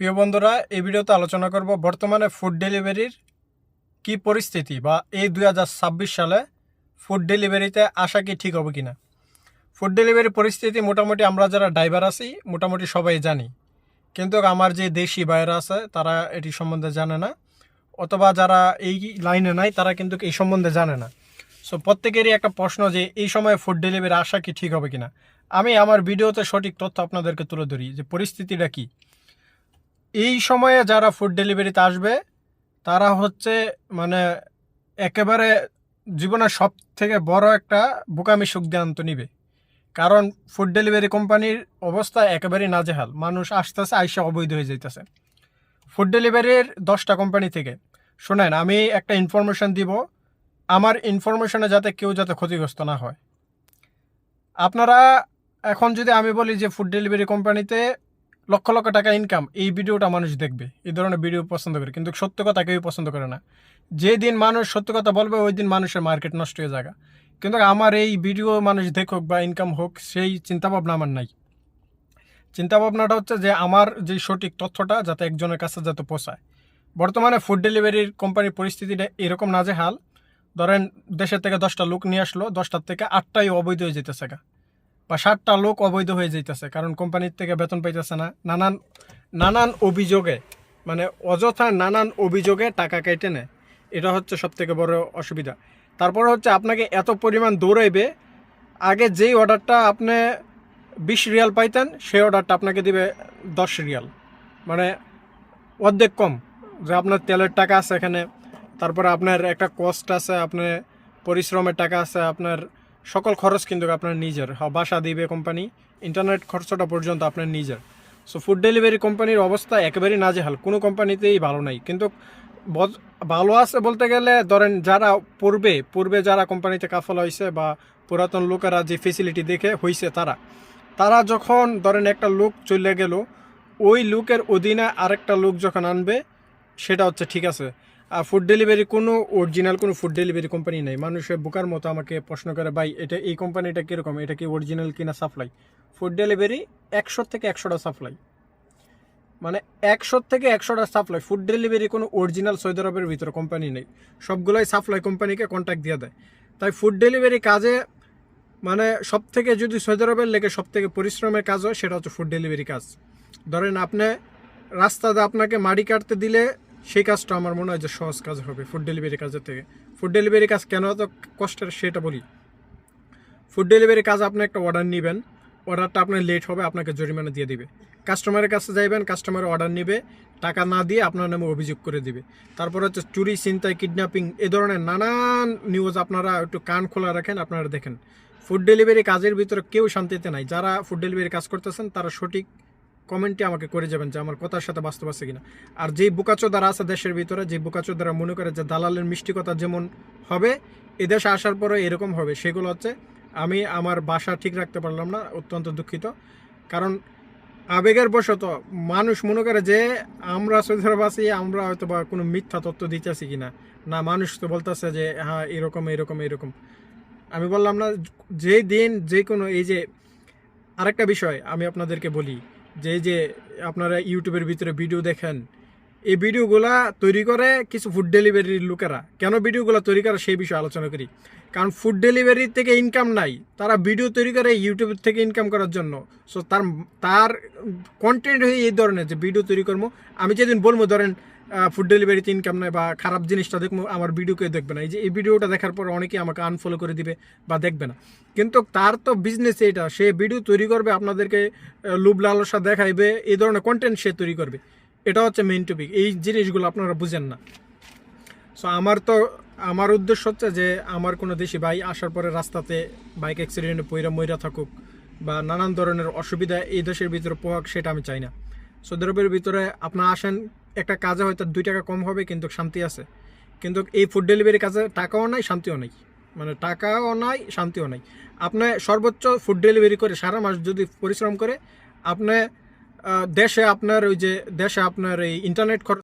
প্রিয় বন্ধুরা, এই ভিডিওতে আলোচনা করব বর্তমানে ফুড ডেলিভারির কি পরিস্থিতি বা এই 2026 সালে ফুড ডেলিভারিতে আসা কি ঠিক হবে কিনা। ফুড ডেলিভারি পরিস্থিতি মোটামুটি আমরা যারা ড্রাইভার আছি মোটামুটি সবাই জানি, কিন্তু আমার যে দেশি ভাইয়েরা আছে তারা এটি সম্বন্ধে জানে না, অথবা যারা এই লাইনে নাই তারা কিন্তু এই সম্বন্ধে জানে না। সো প্রত্যেকেরই একটা প্রশ্ন যে এই সময় ফুড ডেলিভারি আসা কি ঠিক হবে কিনা। আমি আমার ভিডিওতে সঠিক তথ্য আপনাদেরকে তুলে ধরি যে পরিস্থিতিটা কি। এই সময়ে যারা ফুড ডেলিভারিতে আসবে তারা হচ্ছে মানে একেবারে জীবনের সব থেকে বড় একটা বোকামি সিদ্ধান্ত নিবে। কারণ ফুড ডেলিভারি কোম্পানির অবস্থা একেবারেই নাজেহাল, মানুষ আসতেছে আইসা অবৈধ হয়ে যাইতেছে। ফুড ডেলিভারির 10টা কোম্পানি থেকে শোনেন, আমি একটা ইনফরমেশন দিব, আমার ইনফরমেশনে যাতে কেউ যাতে ক্ষতিগ্রস্ত না হয়। আপনারা এখন যদি আমি বলি যে ফুড ডেলিভারি কোম্পানিতে লক্ষ লক্ষ টাকা ইনকাম, এই ভিডিওটা মানুষ দেখবে, এই ধরনের ভিডিও পছন্দ করে, কিন্তু সত্য কথা কেউই পছন্দ করে না। যে দিন মানুষ সত্য কথা বলবে ওই দিন মানুষের মার্কেট নষ্ট হয়ে যায়। কিন্তু আমার এই ভিডিও মানুষ দেখুক বা ইনকাম হোক সেই চিন্তাভাবনা আমার নাই। চিন্তাভাবনাটা হচ্ছে যে আমার যে সঠিক তথ্যটা যাতে একজনের কাছে যাতে পৌঁছায়। বর্তমানে ফুড ডেলিভারির কোম্পানির পরিস্থিতিটা এরকম নাজেহাল, ধরেন দেশের থেকে 10টা লোক নিয়ে আসলো, 10টার থেকে 8টাই অবৈধ হয়ে যেতেছে বা 60টা লোক অবৈধ হয়ে যাইতেছে, কারণ কোম্পানির থেকে বেতন পাইতেছে না, নানান নানান অভিযোগে, মানে অযথা নানান অভিযোগে টাকা কেটে নেয়। এটা হচ্ছে সবথেকে বড় অসুবিধা। তারপরে হচ্ছে আপনাকে এত পরিমাণ দৌড়াইবে, আগে যেই অর্ডারটা আপনি 20 রিয়াল পাইতেন সেই অর্ডারটা আপনাকে দিবে 10 রিয়াল, মানে অর্ধেক কম। যে আপনার তেলের টাকা আছে এখানে, তারপরে আপনার একটা কস্ট আছে, আপনার পরিশ্রমের টাকা আছে, আপনার সকল খরচ কিন্তু আপনার নিজের, বাসা দিবে কোম্পানি, ইন্টারনেট খরচটা পর্যন্ত আপনার নিজের। সো ফুড ডেলিভারি কোম্পানির অবস্থা একেবারেই নাজেহাল, কোনো কোম্পানিতেই ভালো নাই। কিন্তু ভালো আছে বলতে গেলে ধরেন যারা পূর্বে যারা কোম্পানিতে কাফল হয়েছে বা পুরাতন লোকেরা যে ফেসিলিটি দেখে হয়েছে, তারা যখন ধরেন একটা লোক চলে গেল, ওই লোকের অধীনে আরেকটা লোক যখন আনবে সেটা হচ্ছে ঠিক আছে। আর ফুড ডেলিভারি অরিজিনাল কোনো ফুড ডেলিভারি কোম্পানি নেই। মানুষের বোকার মতো আমাকে প্রশ্ন করে, ভাই এটা এই কোম্পানিটা কীরকম, এটা কি অরিজিনাল কিনা সাপ্লাই। ফুড ডেলিভারি 100 থেকে 100টা সাপ্লাই, মানে 100 থেকে 100টা সাপ্লাই। ফুড ডেলিভারি কোনো অরিজিনাল সৌদি আরবের ভিতরে কোম্পানি নেই, সবগুলোই সাপ্লাই কোম্পানিকে কন্ট্যাক্ট দিয়ে দেয়। তাই ফুড ডেলিভারি কাজে মানে সব থেকে যদি সৌদি আরবের লেগে সব থেকে পরিশ্রমের কাজ হয় সেটা হচ্ছে ফুড ডেলিভারি কাজ। ধরেন আপনি রাস্তাতে আপনাকে মাড়ি কাটতে দিলে সেই কাজটা আমার মনে হয় যে সহজ কাজ হবে ফুড ডেলিভারি কাজের থেকে। ফুড ডেলিভারি কাজ কেন এত কষ্টের সেটা বলি। ফুড ডেলিভারি কাজ আপনি একটা অর্ডার নেবেন, অর্ডারটা আপনার লেট হবে, আপনাকে জরিমানা দিয়ে দিবে। কাস্টমারের কাছে যাইবেন, কাস্টমার অর্ডার নেবে, টাকা না দিয়ে আপনার নামে অভিযোগ করে দিবে। তারপর হচ্ছে চুরি, ছিনতাই, কিডন্যাপিং, এ ধরনের নানান নিউজ আপনারা একটু কান খোলা রাখেন, আপনারা দেখেন। ফুড ডেলিভারি কাজের ভিতরে কেউ শান্তিতে নাই। যারা ফুড ডেলিভারি কাজ করতেছেন তারা সঠিক কমেন্টে আমাকে করে যাবেন যে আমার কথার সাথে বাস্তব আছে কিনা। আর যেই বুকাচোদারা আছে দেশের ভিতরে, যে বুকাচোদারা মনে করে যে দালালের মিষ্টি কথা যেমন হবে এদেশে আসার পরে এরকম হবে, সেগুলো হচ্ছে আমি আমার বাসা ঠিক রাখতে পারলাম না, অত্যন্ত দুঃখিত। কারণ আবেগের বশত মানুষ মনে করে যে আমরা সৌদি আরব আছি, আমরা হয়তো বা কোনো মিথ্যা তথ্য দিতেছি কিনা। না, মানুষ তো বলতেছে যে হ্যাঁ এরকম এরকম এরকম। আমি বললাম না, যে দিন যে কোনো এই যে আরেকটা বিষয় আমি আপনাদেরকে বলি, যে আপনারা ইউটিউবের ভিতরে ভিডিও দেখেন, এই ভিডিওগুলা তৈরি করে কিছু ফুড ডেলিভারির লোকেরা। কেন ভিডিওগুলো তৈরি করে সেই বিষয়ে আলোচনা করি। কারণ ফুড ডেলিভারি থেকে ইনকাম নাই, তারা ভিডিও তৈরি করে ইউটিউব থেকে ইনকাম করার জন্য। সো তার কন্টেন্ট হয়ে এই ধরনের যে ভিডিও তৈরি করবো, আমি যেদিন বলবো ধরেন ফুড ডেলিভারিতে ইনকাম নাই বা খারাপ জিনিসটা দেখবো, আমার ভিডিওকে দেখবে না। এই ভিডিওটা দেখার পর অনেকেই আমাকে আনফলো করে দিবে বা দেখবে না। কিন্তু তার তো বিজনেস এটা, সে ভিডিও তৈরি করবে, আপনাদেরকে লোভ লালসা দেখাইবে, এই ধরনের কন্টেন্ট সে তৈরি করবে। এটা হচ্ছে মেইন টপিক। এই জিনিসগুলো আপনারা বুঝেন না। সো আমার উদ্দেশ্য হচ্ছে যে আমার কোনো দেশি ভাই আসার পরে রাস্তাতে বাইক অ্যাক্সিডেন্টে পইরা মইরা থাকুক বা নানান ধরনের অসুবিধা এই দেশের ভিতরে পোহাক, সেটা আমি চাই না। সৌদি আরবের ভিতরে আপনার আসেন, একটা কাজে হয়তো 2 টাকা কম হবে কিন্তু শান্তি আছে। কিন্তু এই ফুড ডেলিভারি কাজে টাকাও নাই, শান্তিও নাই, মানে টাকাও নাই, শান্তিও নাই। আপনি সর্বোচ্চ ফুড ডেলিভারি করে সারা মাস যদি পরিশ্রম করে আপনি দেশে আপনার এই ইন্টারনেট খরচ